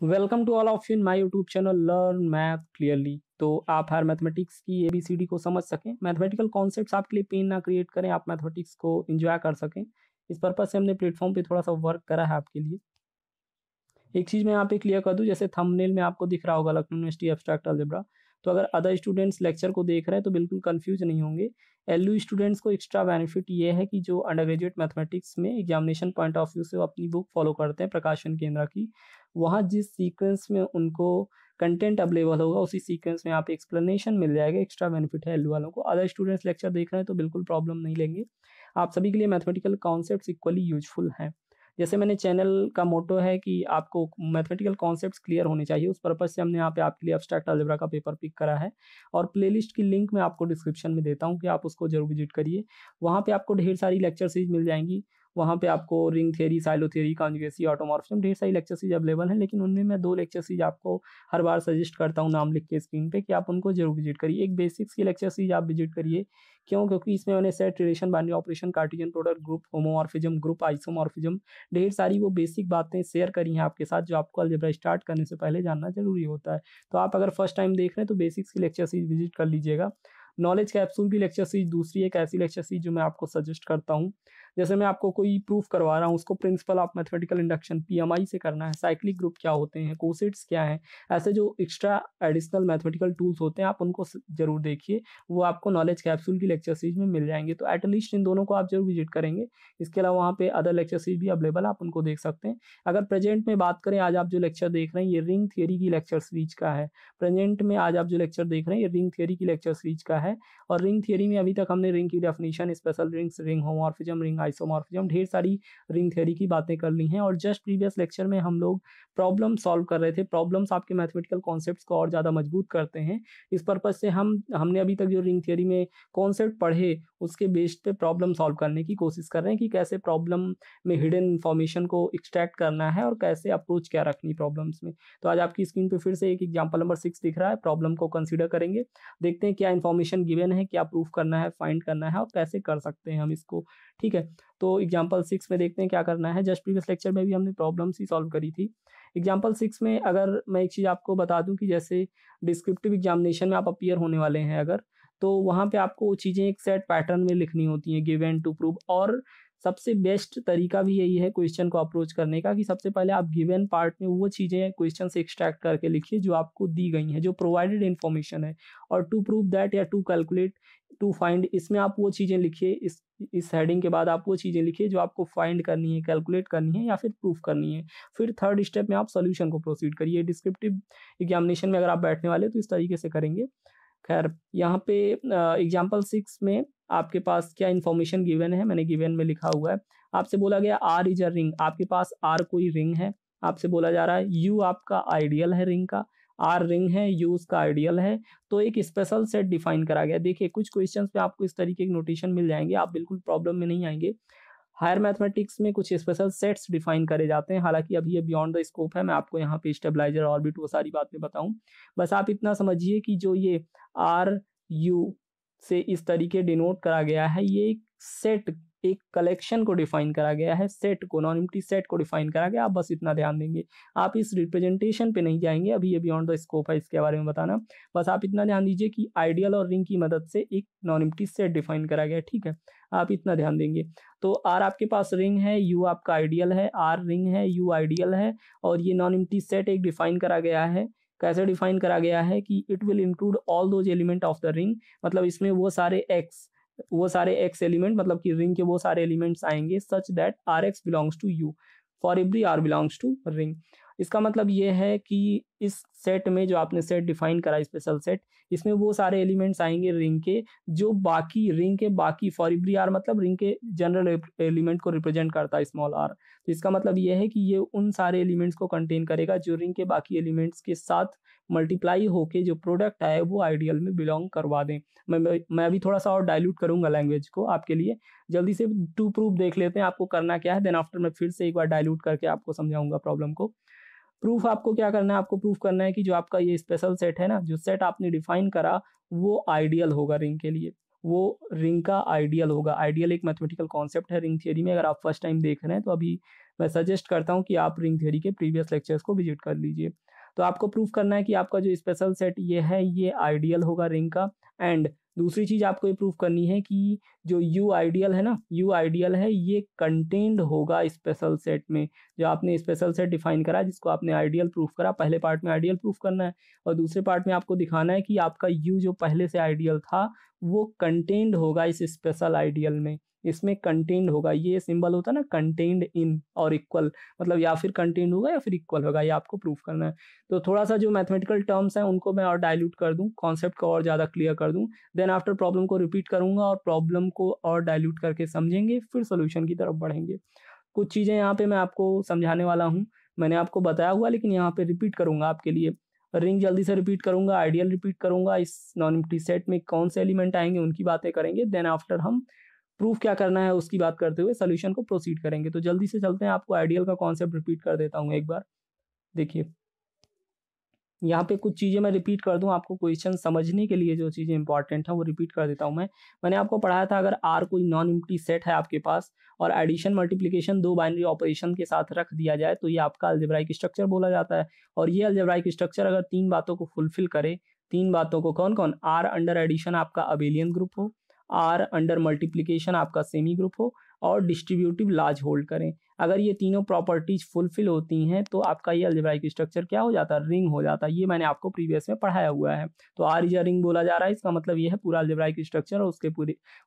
Welcome to all of you in my YouTube channel learn math clearly. तो आप हर mathematics की ABCD को समझ सकें, मैथमेटिकल कॉन्सेप्ट्स आपके लिए पेन ना क्रिएट करें, आप मैथमेटिक्स को एंजॉय कर सकें। इस पर्पज से हमने प्लेटफॉर्म पे थोड़ा सा वर्क करा है आपके लिए। एक चीज़ मैं यहाँ पे क्लियर कर दूं, जैसे थंबनेल में आपको दिख रहा होगा लखनऊ यूनिवर्सिटी एब्स्ट्रैक्ट अलजेब्रा। तो अगर अदर स्टूडेंट्स लेक्चर को देख रहे हैं तो बिल्कुल कंफ्यूज नहीं होंगे। एलयू स्टूडेंट्स को एक्स्ट्रा बेनिफिट ये है कि जो अंडर ग्रेजुएट मैथमेटिक्स में एग्जामिनेशन पॉइंट ऑफ व्यू से वो अपनी बुक फॉलो करते हैं प्रकाशन केंद्र की, वहाँ जिस सीक्वेंस में उनको कंटेंट अवेलेबल होगा उसी सीक्वेंस में आप एक्सप्लेनेशन मिल जाएगा। एक्स्ट्रा बेनिफिट है एलयू वालों को। अदर स्टूडेंट्स लेक्चर देख रहे हैं तो बिल्कुल प्रॉब्लम नहीं लेंगे। आप सभी के लिए मैथमेटिकल कॉन्सेप्ट्स इक्वली यूजफुल हैं। जैसे मैंने चैनल का मोटो है कि आपको मैथमेटिकल कॉन्सेप्ट्स क्लियर होने चाहिए, उस पर्पज से हमने यहाँ पे आपके लिए एब्स्ट्रैक्ट अलजेब्रा का पेपर पिक करा है। और प्लेलिस्ट की लिंक मैं आपको डिस्क्रिप्शन में देता हूँ कि आप उसको जरूर विजिट करिए। वहाँ पे आपको ढेर सारी लेक्चर सीरीज मिल जाएंगी। वहाँ पे आपको ring theory, Sylow theory, conjugacy, automorphism, ढेर सारी लेक्चर सीरीज अवेलेबल हैं। लेकिन उनमें मैं 2 लेक्चर सीरीज आपको हर बार सजेस्ट करता हूँ नाम लिख के स्क्रीन पे कि आप उनको जरूर विजिट करिए। एक बेसिक्स की लेक्चर सीरीज आप विजिट करिए। क्यों? क्योंकि इसमें मैंने set, relation, binary operation, Cartesian product, group homomorphism, group isomorphism, ढेर सारी वो बेसिक बातें शेयर करी हैं आपके साथ जो आपको अलजेब्रा स्टार्ट करने से पहले जानना जरूरी होता है। तो आप अगर फर्स्ट टाइम देख रहे हैं तो बेसिक्स की लेक्चर सीरीज विजिट कर लीजिएगा। नॉलेज कैप्सूल की लेक्चर सीरीज दूसरी एक ऐसी लेक्चर सीरीज जो मैं आपको सजेस्ट करता हूँ। जैसे मैं आपको कोई प्रूफ करवा रहा हूँ, उसको principle of mathematical induction PMI से करना है, साइक्लिक ग्रुप क्या होते हैं, कोसेट्स क्या हैं, ऐसे जो एक्स्ट्रा एडिशनल मैथमेटिकल टूल्स होते हैं आप उनको जरूर देखिए। वो आपको नॉलेज कैप्सूल की लेक्चर सीरीज में मिल जाएंगे। तो एटलीस्ट इन दोनों को आप जरूर विजिट करेंगे। इसके अलावा वहाँ पे अदर लेक्चर सीरीज भी अवेलेबल, आप उनको देख सकते हैं। अगर प्रेजेंट में बात करें, आज आप जो लेक्चर देख रहे हैं ये रिंग थियरी की लेक्चर सीरीज का है। प्रेजेंट में आज आप जो लेक्चर देख रहे हैं ये रिंग थियरी की लेक्चर सीरीज का है। और रिंग थियरी में अभी तक हमने रिंग की definition, special rings, ring homomorphism, ring isomorphism, ढेर सारी रिंग थियरी की बातें कर ली हैं। और जस्ट प्रीवियस लेक्चर में हम लोग प्रॉब्लम सॉल्व कर रहे थे। प्रॉब्लम्स आपके मैथमेटिकल कॉन्सेप्ट्स को और ज़्यादा मजबूत करते हैं। इस पर्पज से हमने अभी तक जो रिंग थियरी में कॉन्सेप्ट पढ़े उसके बेस्ड पे प्रॉब्लम सॉल्व करने की कोशिश कर रहे हैं कि कैसे प्रॉब्लम में हिडन इन्फॉर्मेशन को एक्सट्रैक्ट करना है और कैसे अप्रोच क्या रखनी प्रॉब्लम्स में। तो आज आपकी स्क्रीन पे फिर से एक एग्जाम्पल नंबर 6 दिख रहा है। प्रॉब्लम को कंसिडर करेंगे, देखते हैं क्या इन्फॉर्मेशन गिवन है, क्या प्रूफ करना है, फाइंड करना है और कैसे कर सकते हैं हम इसको। ठीक है, तो एग्जाम्पल 6 में देखते हैं क्या करना है। जस्ट प्रीवियस लेक्चर में भी हमने प्रॉब्लम्स ही सॉल्व करी थी। एग्जाम्पल 6 में अगर मैं एक चीज़ आपको बता दूं कि जैसे डिस्क्रिप्टिव एग्जामिनेशन में आप अपीयर होने वाले हैं अगर, तो वहाँ पे आपको वो चीज़ें एक सेट पैटर्न में लिखनी होती हैं, गिवन टू प्रूव। और सबसे बेस्ट तरीका भी यही है क्वेश्चन को अप्रोच करने का कि सबसे पहले आप गिवन पार्ट में वो चीज़ें क्वेश्चन से एक्सट्रैक्ट करके लिखिए जो आपको दी गई हैं, जो प्रोवाइडेड इन्फॉर्मेशन है। और टू प्रूव दैट या टू कैलकुलेट, टू फाइंड, इसमें आप वो चीज़ें लिखिए। इस हेडिंग के बाद आप वो चीज़ें लिखिए जो आपको फाइंड करनी है, कैलकुलेट करनी है या फिर प्रूफ करनी है। फिर थर्ड स्टेप में आप सोल्यूशन को प्रोसीड करिए। डिस्क्रिप्टिव एग्जामिनेशन में अगर आप बैठने वाले तो इस तरीके से करेंगे। खैर, यहाँ पे एग्जाम्पल 6 में आपके पास क्या इन्फॉर्मेशन गिवन है, मैंने गिवन में लिखा हुआ है। आपसे बोला गया आर इज अ रिंग, आपके पास आर कोई रिंग है। आपसे बोला जा रहा है यू आपका आइडियल है रिंग का, आर रिंग है, यू उसका आइडियल है। तो एक स्पेशल सेट डिफाइन करा गया। देखिए कुछ क्वेश्चंस पे आपको इस तरीके के नोटेशन मिल जाएंगे, आप बिल्कुल प्रॉब्लम में नहीं आएंगे। हायर मैथमेटिक्स में कुछ स्पेशल सेट्स डिफाइन करे जाते हैं, हालांकि अभी ये बियॉन्ड द स्कोप है। मैं आपको यहाँ पे स्टेबलाइजर, ऑर्बिट, वो सारी बातें बताऊं। बस आप इतना समझिए कि जो ये आर यू से इस तरीके डिनोट करा गया है, ये एक सेट, एक कलेक्शन को डिफाइन करा गया है, सेट को, नॉन एम्प्टी सेट को डिफाइन करा गया। आप बस इतना ध्यान देंगे, आप इस रिप्रेजेंटेशन पे नहीं जाएंगे, अभी ये बियॉन्ड द स्कोप है इसके बारे में बताना। बस आप इतना ध्यान दीजिए कि आइडियल और रिंग की मदद से एक नॉन एम्प्टी सेट डिफाइन करा गया है। ठीक है, आप इतना ध्यान देंगे। तो आर आपके पास रिंग है, यू आपका आइडियल है, आर रिंग है, यू आइडियल है। और ये नॉन एम्प्टी सेट एक डिफाइन करा गया है। कैसे डिफाइन करा गया है कि it will include all those element of the ring, मतलब इसमें वो सारे एक्स एलिमेंट, मतलब कि रिंग के वो सारे एलिमेंट्स आएंगे such that R x belongs to U for every R belongs to ring. इसका मतलब ये है कि इस सेट में जो आपने सेट डिफाइन करा, स्पेशल सेट, इसमें वो सारे एलिमेंट्स आएंगे रिंग के जो बाकी रिंग के बाकी, फॉर एवरी आर मतलब रिंग के जनरल एलिमेंट को रिप्रेजेंट करता है स्मॉल आर। तो इसका मतलब ये है कि ये उन सारे एलिमेंट्स को कंटेन करेगा जो रिंग के बाकी एलिमेंट्स के साथ मल्टीप्लाई होके जो प्रोडक्ट आए वो आइडियल में बिलोंग करवा दें। मैं अभी थोड़ा सा और डाइल्यूट करूंगा लैंग्वेज को आपके लिए। जल्दी से टू प्रूफ देख लेते हैं आपको करना क्या है, देन आफ्टर मैं फिर से एक बार डाइल्यूट करके आपको समझाऊंगा प्रॉब्लम को। प्रूफ आपको क्या करना है, आपको प्रूफ करना है कि जो आपका ये स्पेशल सेट है ना, जो सेट आपने डिफाइन करा वो आइडियल होगा रिंग के लिए, वो रिंग का आइडियल होगा। आइडियल एक मैथमेटिकल कॉन्सेप्ट है रिंग थियरी में। अगर आप फर्स्ट टाइम देख रहे हैं तो अभी मैं सजेस्ट करता हूँ कि आप रिंग थ्योरी के प्रीवियस लेक्चर्स को विजिट कर लीजिए। तो आपको प्रूव करना है कि आपका जो स्पेशल सेट ये है, ये आइडियल होगा रिंग का। एंड दूसरी चीज़ आपको ये प्रूव करनी है कि जो यू आइडियल है ना, यू आइडियल है, ये कंटेन्ड होगा स्पेशल सेट में। जो आपने स्पेशल सेट डिफाइन करा, जिसको आपने आइडियल प्रूफ करा, पहले पार्ट में आइडियल प्रूफ करना है और दूसरे पार्ट में आपको दिखाना है कि आपका यू जो पहले से आइडियल था वो कंटेन्ड होगा इस स्पेशल आइडियल में। इसमें कंटेन्ड होगा, ये सिंबल होता है ना कंटेन्ड इन और इक्वल, मतलब या फिर कंटेन्ड होगा या फिर इक्वल होगा, ये आपको प्रूफ करना है। तो थोड़ा सा जो मैथमेटिकल टर्म्स हैं उनको मैं और डाइल्यूट कर दूं, कॉन्सेप्ट को और ज़्यादा क्लियर कर दूं, देन आफ्टर प्रॉब्लम को रिपीट करूंगा और प्रॉब्लम को और डाइल्यूट करके समझेंगे, फिर सोल्यूशन की तरफ बढ़ेंगे। कुछ चीज़ें यहाँ पे मैं आपको समझाने वाला हूँ, मैंने आपको बताया हुआ, लेकिन यहाँ पे रिपीट करूंगा आपके लिए। रिंग जल्दी से रिपीट करूंगा, आइडियल रिपीट करूंगा, इस नॉन एम्प्टी सेट में कौन से एलिमेंट आएंगे उनकी बातें करेंगे, देन आफ्टर हम प्रूफ क्या करना है उसकी बात करते हुए सोल्यूशन को प्रोसीड करेंगे। तो जल्दी से चलते हैं, आपको आइडियल का कॉन्सेप्ट रिपीट कर देता हूँ एक बार। देखिए यहाँ पे कुछ चीज़ें मैं रिपीट कर दूं आपको क्वेश्चन समझने के लिए, जो चीज़ें इंपॉर्टेंट है वो रिपीट कर देता हूं मैं। मैंने आपको पढ़ाया था अगर आर कोई नॉन एम्प्टी सेट है आपके पास और एडिशन मल्टीप्लिकेशन दो बाइनरी ऑपरेशन के साथ रख दिया जाए तो ये आपका अलजेब्राइक स्ट्रक्चर बोला जाता है। और ये अलजेब्राइक स्ट्रक्चर अगर तीन बातों को फुलफिल करे, तीन बातों को कौन कौन, आर अंडर एडिशन आपका अबेलियन ग्रुप हो, आर अंडर मल्टीप्लिकेशन आपका सेमी ग्रुप हो और डिस्ट्रीब्यूटिव लार्ज होल्ड करें, अगर ये तीनों प्रॉपर्टीज फुलफिल होती हैं तो आपका ये अलजेब्राइक स्ट्रक्चर क्या हो जाता है, रिंग हो जाता है। ये मैंने आपको प्रीवियस में पढ़ाया हुआ है। तो आर इज अ रिंग बोला जा रहा है, इसका मतलब ये है पूरा अलजेब्राइक स्ट्रक्चर और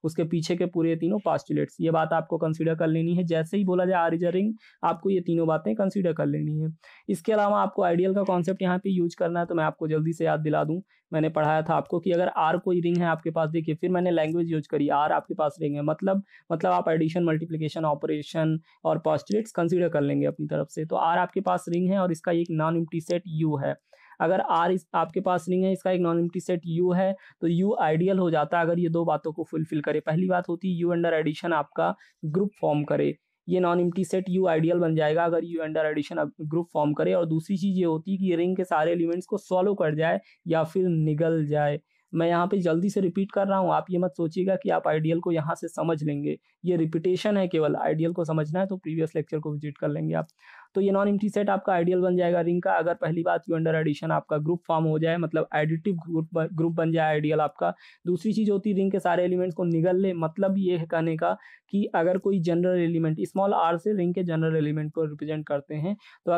उसके पीछे के पूरे तीनों पास्टुलेट्स, ये बात आपको कंसीडर कर लेनी है। जैसे ही बोला जाए आर इज अ रिंग, आपको ये तीनों बातें कंसीडर कर लेनी है। इसके अलावा आपको आइडियल का कॉन्सेप्ट यहाँ पे यूज करना है, तो मैं आपको जल्दी से याद दिला दूँ। मैंने पढ़ाया था आपको कि अगर आर कोई रिंग है आपके पास, देखिए फिर मैंने लैंग्वेज यूज करी, आर आपके पास रिंग है, मतलब आप एडिशन मल्टीप्लिकेशन ऑपरेशन और पोस्टुलेट्स कंसीडर कर लेंगे अपनी तरफ से। तो आर आपके पास रिंग है और इसका एक नॉन एम्प्टी सेट यू है। अगर आर आपके पास रिंग है, इसका एक नॉन एम्प्टी सेट यू है, तो यू आइडियल हो जाता है अगर ये दो बातों को फुलफिल करे। पहली बात होती है यू अंडर एडिशन आपका ग्रुप फॉर्म करे, ये non empty set U ideal बन जाएगा अगर U under addition group form करे। और दूसरी चीज ये होती है कि ये रिंग के सारे एलिमेंट्स को सॉल्व कर जाए या फिर निगल जाए। मैं यहाँ पे जल्दी से रिपीट कर रहा हूँ, आप ये मत सोचिएगा कि आप आइडियल को यहाँ से समझ लेंगे, ये रिपीटेशन है केवल। आइडियल को समझना है तो प्रीवियस लेक्चर को विजिट कर लेंगे आप। तो ये नॉन एम्प्टी सेट आपका आइडियल बन जाएगा रिंग का अगर पहली बात यू अंडर एडिशन आपका ग्रुप फॉर्म हो जाए, मतलब एडिटिव ग्रुप बन जाए आइडियल आपका। दूसरी चीज होती है रिंग के सारे एलिमेंट्स को निगल ले, मतलब ये है कहने का कि अगर कोई जनरल एलिमेंट, स्मॉल आर से रिंग के जनरल एलिमेंट को रिप्रेजेंट करते हैं, तो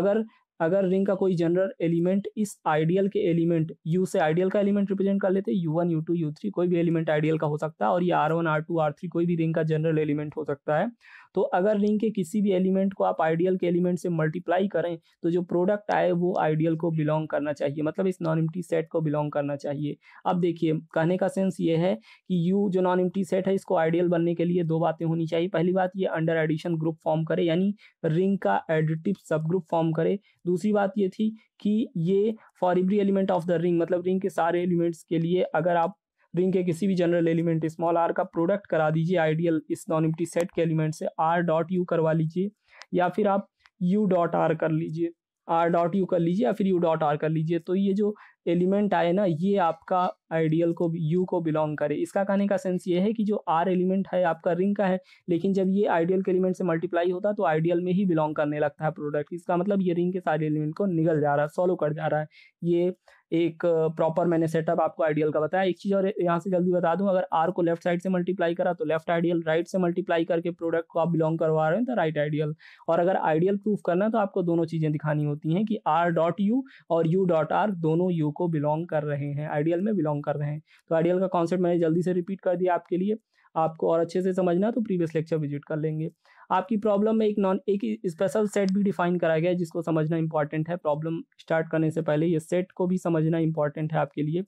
अगर रिंग का कोई जनरल एलिमेंट इस आइडियल के एलिमेंट यू से आइडियल का एलिमेंट रिप्रेजेंट कर लेते हैं, u1 u2 u3 कोई भी एलिमेंट आइडियल का हो सकता है, और ये r1 r2 r3 कोई भी रिंग का जनरल एलिमेंट हो सकता है। तो अगर रिंग के किसी भी एलिमेंट को आप आइडियल के एलिमेंट से मल्टीप्लाई करें तो जो प्रोडक्ट आए वो आइडियल को बिलोंग करना चाहिए, मतलब इस नॉन एम्प्टी सेट को बिलोंग करना चाहिए। अब देखिए कहने का सेंस ये है कि यू जो नॉन एम्प्टी सेट है इसको आइडियल बनने के लिए दो बातें होनी चाहिए। पहली बात ये अंडर एडिशन ग्रुप फॉर्म करे, यानी रिंग का एडिटिव सब ग्रुप फॉर्म करे। दूसरी बात ये थी कि ये for every element of the ring, मतलब रिंग के सारे एलिमेंट्स के लिए अगर आप रिंग के किसी भी जनरल एलिमेंट स्मॉल आर का प्रोडक्ट करा दीजिए आइडियल इस नॉन एम्प्टी सेट के एलिमेंट से, आर डॉट यू करवा लीजिए या फिर आप यू डॉट आर कर लीजिए, आर डॉट यू कर लीजिए या फिर यू डॉट आर कर लीजिए। तो ये जो एलिमेंट आए ना, ये आपका आइडियल को यू को बिलोंग करे। इसका कहने का सेंस ये है कि जो आर एलिमेंट है आपका रिंग का है, लेकिन जब ये आइडियल के एलिमेंट से मल्टीप्लाई होता है तो आइडियल में ही बिलोंग करने लगता है प्रोडक्ट। इसका मतलब ये रिंग के सारे एलिमेंट को निगल जा रहा है, सॉल्व कर जा रहा है। ये एक प्रॉपर मैंने सेटअप आपको आइडियल का बताया। एक चीज और यहाँ से जल्दी बता दूं, अगर आर को लेफ्ट साइड से मल्टीप्लाई करा तो लेफ्ट आइडियल, राइट से मल्टीप्लाई करके प्रोडक्ट को आप बिलोंग करवा रहे हैं तो राइट आइडियल। और अगर आइडियल प्रूफ करना है तो आपको दोनों चीजें दिखानी होती हैं कि आर डॉट यू और यू डॉट आर दोनों यू को बिलोंग कर रहे हैं, आइडियल में बिलोंग कर रहे हैं। तो आइडियल का कॉन्सेप्ट मैंने जल्दी से रिपीट कर दिया आपके लिए। आपको और अच्छे से समझना तो प्रीवियस लेक्चर विजिट कर लेंगे। आपकी प्रॉब्लम में एक स्पेशल सेट भी डिफाइन करा गया है जिसको समझना इंपॉर्टेंट है। प्रॉब्लम स्टार्ट करने से पहले ये सेट को भी समझना इंपॉर्टेंट है आपके लिए।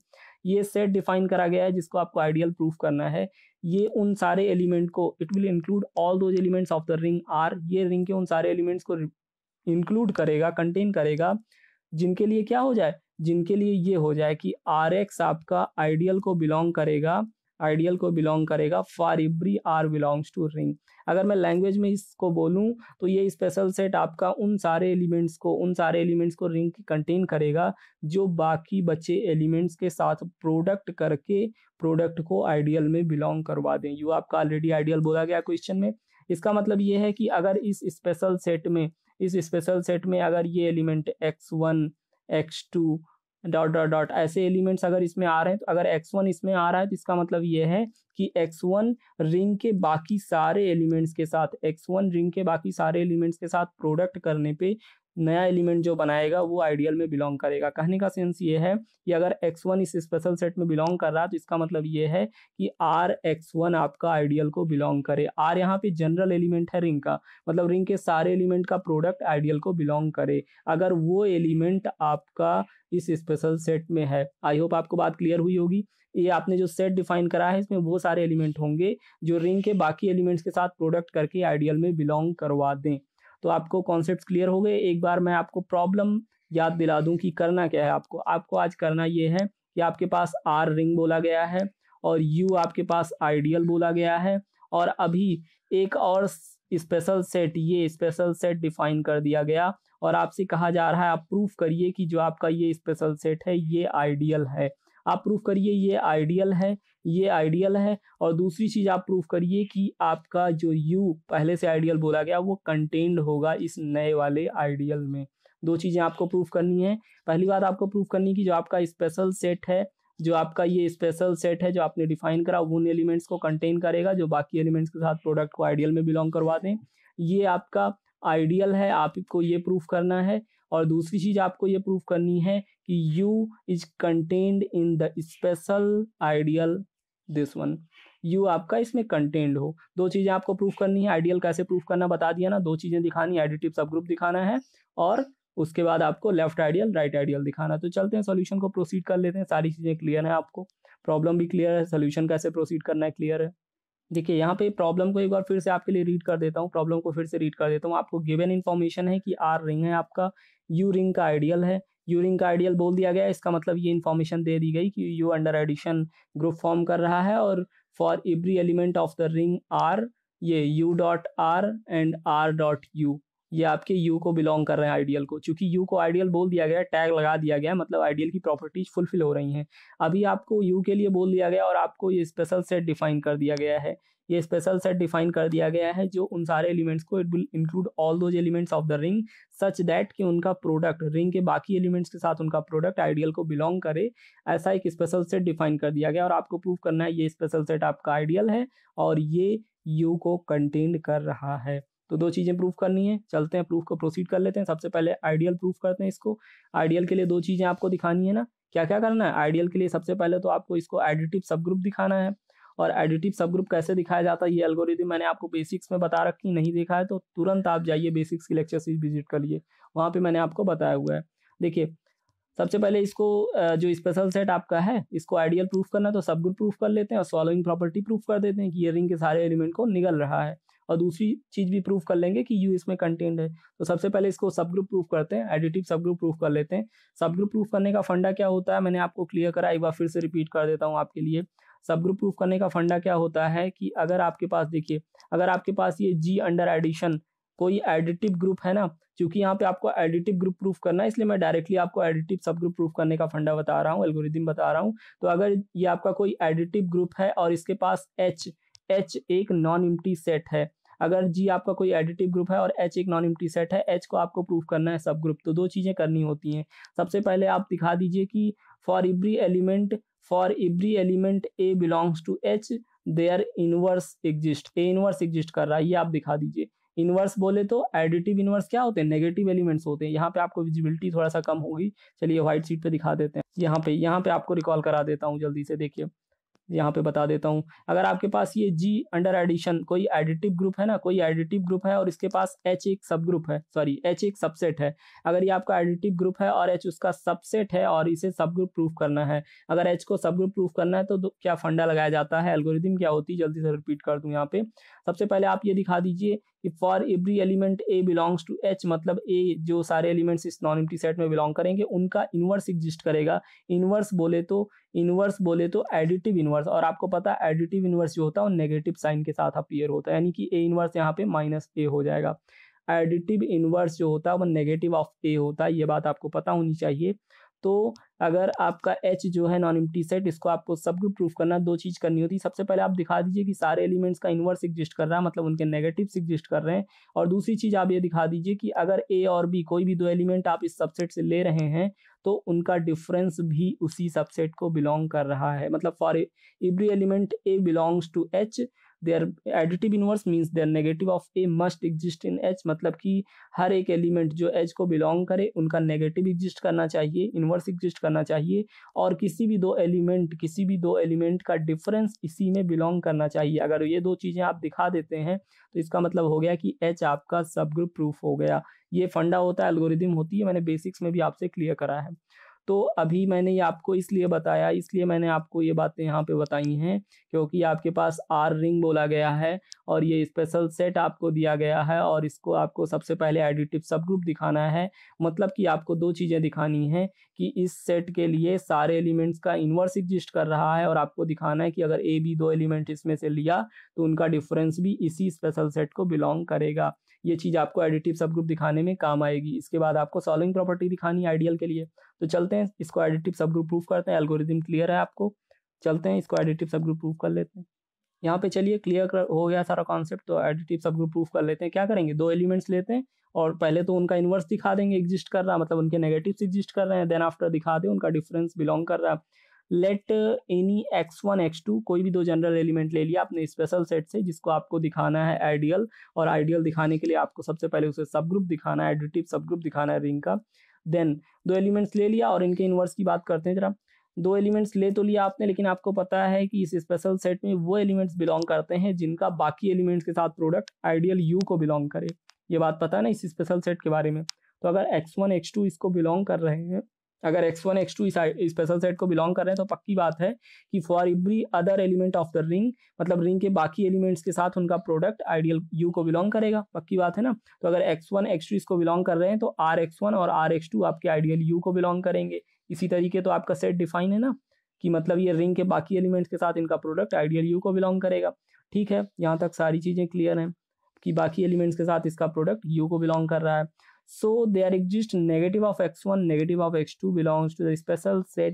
ये सेट डिफाइन करा गया है जिसको आपको आइडियल प्रूफ करना है। ये उन सारे एलिमेंट को, it will include all those elements of the ring R, ये रिंग के उन सारे एलिमेंट्स को इंक्लूड करेगा, कंटेन करेगा, जिनके लिए क्या हो जाए, जिनके लिए ये हो जाए कि आर एक्स आपका आइडियल को बिलोंग करेगा, आइडियल को बिलोंग करेगा for every R belongs to ring. अगर मैं लैंग्वेज में इसको बोलूं तो ये स्पेशल सेट आपका उन सारे एलिमेंट्स को रिंग कंटेन करेगा जो बाकी बचे एलिमेंट्स के साथ प्रोडक्ट करके प्रोडक्ट को आइडियल में बिलोंग करवा दें। यू आपका ऑलरेडी आइडियल बोला गया क्वेश्चन में, इसका मतलब ये है कि अगर इस स्पेशल सेट में अगर ये element x1 x2 dot dot dot ऐसे एलिमेंट्स अगर इसमें आ रहे हैं, तो अगर x1 इसमें आ रहा है तो इसका मतलब ये है कि x1 रिंग के बाकी सारे एलिमेंट्स के साथ प्रोडक्ट करने पे नया एलिमेंट जो बनाएगा वो आइडियल में बिलोंग करेगा। कहने का सेंस ये है कि अगर x1 इस स्पेशल सेट में बिलोंग कर रहा है तो इसका मतलब ये है कि Rx1 आपका आइडियल को बिलोंग करे। R यहाँ पे जनरल एलिमेंट है रिंग का, मतलब रिंग के सारे एलिमेंट का प्रोडक्ट आइडियल को बिलोंग करे अगर वो एलिमेंट आपका इस स्पेशल सेट में है। आई होप आपको बात क्लियर हुई होगी। ये आपने जो सेट डिफाइन करा है इसमें वो सारे एलिमेंट होंगे जो रिंग के बाकी एलिमेंट्स के साथ प्रोडक्ट करके आइडियल में बिलोंग करवा दें। तो आपको कॉन्सेप्ट्स क्लियर हो गए। एक बार मैं आपको प्रॉब्लम याद दिला दूं कि करना क्या है। आपको आज करना ये है कि आपके पास आर रिंग बोला गया है और यू आपके पास आइडियल बोला गया है, और अभी एक और स्पेशल सेट डिफाइन कर दिया गया और आपसे कहा जा रहा है आप प्रूफ करिए कि जो आपका ये स्पेशल सेट है ये आइडियल है। आप प्रूफ करिए ये आइडियल है और दूसरी चीज आप प्रूफ करिए कि आपका जो U पहले से आइडियल बोला गया वो कंटेन्ड होगा इस नए वाले आइडियल में। दो चीजें आपको प्रूफ करनी है। पहली बात आपको प्रूफ करनी कि जो आपका स्पेशल सेट है, जो आपका ये स्पेशल सेट है जो आपने डिफाइन करा उन एलिमेंट्स को कंटेन करेगा जो बाकी एलिमेंट्स के साथ प्रोडक्ट को आइडियल में बिलोंग करवा दें। ये आपका आइडियल है, आपको ये प्रूफ करना है। और दूसरी चीज आपको ये प्रूफ करनी है कि U is contained in the special ideal this one, U आपका इसमें कंटेन्ड हो। दो चीजें आपको प्रूफ करनी है। आइडियल कैसे प्रूफ करना बता दिया ना, दो चीजें दिखानी, एडिटिव सब ग्रुप दिखाना है और उसके बाद आपको लेफ्ट आइडियल राइट आइडियल दिखाना। तो चलते हैं सॉल्यूशन को प्रोसीड कर लेते हैं। सारी चीजें क्लियर है, आपको प्रॉब्लम भी क्लियर है, सोल्यूशन कैसे प्रोसीड करना है क्लियर है। देखिए यहाँ पे प्रॉब्लम को एक बार फिर से आपके लिए रीड कर देता हूँ। आपको गिवन इन्फॉर्मेशन है कि आर रिंग है आपका, यू रिंग का आइडियल है, यू रिंग का आइडियल बोल दिया गया। इसका मतलब ये इन्फॉर्मेशन दे दी गई कि U under addition group form कर रहा है और for every element of the ring R ये U dot R and R dot U ये आपके यू को बिलोंग कर रहे हैं आइडियल को। चूंकि यू को आइडियल बोल दिया गया, टैग लगा दिया गया, मतलब आइडियल की प्रॉपर्टीज फुलफिल हो रही हैं। अभी आपको यू के लिए बोल दिया गया और आपको ये स्पेशल सेट डिफाइन कर दिया गया है। ये स्पेशल सेट डिफाइन कर दिया गया है जो उन सारे एलिमेंट्स को, it will include all those elements of the ring such that कि उनका प्रोडक्ट रिंग के बाकी एलिमेंट्स के साथ उनका प्रोडक्ट आइडियल को बिलोंग करे। ऐसा एक स्पेशल सेट डिफाइन कर दिया गया और आपको प्रूव करना है ये स्पेशल सेट आपका आइडियल है और ये यू को कंटेन कर रहा है। तो दो चीजें प्रूफ करनी है। चलते हैं प्रूफ को प्रोसीड कर लेते हैं। सबसे पहले आइडियल प्रूफ करते हैं इसको। आइडियल के लिए दो चीजें आपको दिखानी है ना, क्या क्या करना है। आइडियल के लिए सबसे पहले तो आपको इसको एडिटिव सब ग्रुप दिखाना है। और एडिटिव सब ग्रुप कैसे दिखाया जाता है ये एल्गोरिथम मैंने आपको बेसिक्स में बता रखी, नहीं देखा है तो तुरंत आप जाइए बेसिक्स की लेक्चर सीरीज विजिट करिए, वहाँ पे मैंने आपको बताया हुआ है। देखिए सबसे पहले इसको जो स्पेशल सेट आपका है इसको आइडियल प्रूफ करना है तो सब ग्रुप प्रूफ कर लेते हैं और फॉलोइंग प्रॉपर्टी प्रूफ कर देते हैं कि ये रिंग के सारे एलिमेंट को निगल रहा है। और दूसरी चीज भी प्रूफ कर लेंगे कि यू इसमें कंटेंट है। तो सबसे पहले इसको सब ग्रुप प्रूफ करते हैं, एडिटिव सब ग्रुप प्रूफ कर लेते हैं। सब ग्रुप प्रूफ करने का फंडा क्या होता है मैंने आपको क्लियर करा, एक बार फिर से रिपीट कर देता हूँ आपके लिए। सब ग्रुप प्रूफ करने का फंडा क्या होता है कि अगर आपके पास, देखिए अगर आपके पास ये जी अंडर एडिशन कोई एडिटिव ग्रुप है ना, क्योंकि यहाँ पे आपको एडिटिव ग्रुप प्रूफ करना है इसलिए मैं डायरेक्टली आपको एडिटिव सब ग्रुप प्रूफ करने का फंडा बता रहा हूँ, एल्गोरिथम बता रहा हूँ। तो अगर ये आपका कोई एडिटिव ग्रुप है और इसके पास एच एक नॉन एम्प्टी सेट है, अगर जी आपका कोई एडिटिव ग्रुप है और एच एक नॉन एम्प्टी सेट है, एच को आपको प्रूफ करना है सब ग्रुप। तो दो चीजें करनी होती हैं। सबसे पहले आप दिखा दीजिए कि for every element a belongs to H there inverse exist, a inverse exist कर रहा है, ये आप दिखा दीजिए। इनवर्स बोले तो एडिटिव इनवर्स क्या होते हैं, नेगेटिव एलिमेंट्स होते हैं। यहाँ पे आपको विजिबिलिटी थोड़ा सा कम होगी, चलिए व्हाइट शीट पे दिखा देते हैं। यहाँ पे आपको रिकॉल करा देता हूँ जल्दी से, देखिए यहाँ पे बता देता हूँ। अगर आपके पास ये जी अंडर एडिशन कोई एडिटिव ग्रुप है ना, कोई एडिटिव ग्रुप है और इसके पास एच एक सब ग्रुप है, सॉरी एच एक सबसेट है। अगर ये आपका एडिटिव ग्रुप है और एच उसका सबसेट है और इसे सब ग्रुप प्रूफ करना है, अगर एच को सब ग्रुप प्रूफ करना है तो क्या फंडा लगाया जाता है, एल्गोरिथम क्या होती है, जल्दी से रिपीट कर दूं। यहाँ पे सबसे पहले आप ये दिखा दीजिए कि for every element a belongs to H, मतलब ए जो सारे एलिमेंट्स इस नॉन एम्प्टी सेट में बिलोंग करेंगे उनका इनवर्स एग्जिस्ट करेगा। इनवर्स बोले तो एडिटिव इनवर्स, और आपको पता है एडिटिव इनवर्स जो होता है वो नेगेटिव साइन के साथ अपीयर होता है, यानी कि ए इनवर्स यहाँ पे माइनस ए हो जाएगा। एडिटिव इनवर्स जो होता है वो नेगेटिव ऑफ ए होता है, ये बात आपको पता होनी चाहिए। तो अगर आपका H जो है नॉन एम्प्टी सेट, इसको आपको सब ग्रुप प्रूफ करना, दो चीज़ करनी होती है। सबसे पहले आप दिखा दीजिए कि सारे एलिमेंट्स का इन्वर्स एग्जिस्ट कर रहा है, मतलब उनके नेगेटिव्स एग्जिस्ट कर रहे हैं। और दूसरी चीज़ आप ये दिखा दीजिए कि अगर A और B कोई भी दो एलिमेंट आप इस सबसेट से ले रहे हैं तो उनका डिफरेंस भी उसी सबसेट को बिलोंग कर रहा है। मतलब for every element A belongs to H, there additive inverse means there negative of A must exist in H। मतलब कि हर एक एलिमेंट जो H को बिलोंग करे उनका नेगेटिव एग्जिस्ट करना चाहिए, इनवर्स एग्जिस्ट करना चाहिए, और किसी भी दो एलिमेंट का डिफरेंस इसी में बिलोंग करना चाहिए। अगर ये दो चीज़ें आप दिखा देते हैं तो इसका मतलब हो गया कि H आपका सब ग्रुप प्रूफ हो गया। ये फंडा होता है, एल्गोरिदम होती है, मैंने बेसिक्स में भी आपसे क्लियर करा है। तो अभी मैंने ये आपको इसलिए बताया, इसलिए मैंने आपको ये बातें यहाँ पे बताई हैं क्योंकि आपके पास आर रिंग बोला गया है और ये स्पेशल सेट आपको दिया गया है और इसको आपको सबसे पहले एडिटिव सब ग्रुप दिखाना है। मतलब कि आपको दो चीज़ें दिखानी हैं कि इस सेट के लिए सारे एलिमेंट्स का इन्वर्स एग्जिस्ट कर रहा है और आपको दिखाना है कि अगर ए बी दो एलिमेंट इसमें से लिया तो उनका डिफरेंस भी इसी स्पेशल सेट को बिलोंग करेगा। ये चीज़ आपको एडिटिव सब ग्रुप दिखाने में काम आएगी। इसके बाद आपको सॉल्विंग प्रॉपर्टी दिखानी है आइडियल के लिए। तो चलते हैं इसको एडिटिव सब ग्रुप प्रूफ करते हैं। एल्गोरिदम क्लियर है आपको, चलते हैं इसको एडिटिव सब ग्रुप प्रूफ कर लेते हैं। यहाँ पे चलिए क्लियर हो गया सारा कॉन्सेप्ट। तो एडिटिव सब ग्रुप प्रूफ कर लेते हैं। क्या करेंगे, दो एलिमेंट्स लेते हैं और पहले तो उनका इन्वर्स दिखा देंगे एग्जिस्ट कर रहा, मतलब उनके नेगेटिव्स एग्जिस्ट कर रहे हैं। देन आफ्टर दिखा दें उनका डिफरेंस बिलोंग कर रहा है। लेट एनी x1 x2 कोई भी दो जनरल एलिमेंट ले लिया अपने स्पेशल सेट से जिसको आपको दिखाना है आइडियल, और आइडियल दिखाने के लिए आपको सबसे पहले उसे सब ग्रुप दिखाना है, एडिटिव सब ग्रुप दिखाना है रिंग का। देन दो एलिमेंट्स ले लिया और इनके इन्वर्स की बात करते हैं जरा। दो एलिमेंट्स ले तो लिया आपने, लेकिन आपको पता है कि इस स्पेशल सेट में वो एलिमेंट्स बिलोंग करते हैं जिनका बाकी एलिमेंट्स के साथ प्रोडक्ट आइडियल यू को बिलोंग करे। ये बात पता है ना इस स्पेशल सेट के बारे में। तो अगर x1 x2 इसको बिलोंग कर रहे हैं, अगर x1 x2 इस स्पेशल सेट को बिलोंग कर रहे हैं तो पक्की बात है कि for every other element of the ring, मतलब रिंग के बाकी एलिमेंट्स के साथ उनका प्रोडक्ट आइडियल यू को बिलोंग करेगा। पक्की बात है ना। तो अगर x1 x2 इसको बिलोंग कर रहे हैं तो rx1 और rx2 आपके आइडियल यू को बिलोंग करेंगे। इसी तरीके तो आपका सेट डिफाइन है ना कि मतलब ये रिंग के बाकी एलिमेंट्स के साथ इनका प्रोडक्ट आइडियल यू को बिलोंग करेगा। ठीक है, यहाँ तक सारी चीज़ें क्लियर हैं कि बाकी एलिमेंट्स के साथ इसका प्रोडक्ट यू को बिलोंग कर रहा है। So there exists negative of x1 negative of x2 belongs to the special set।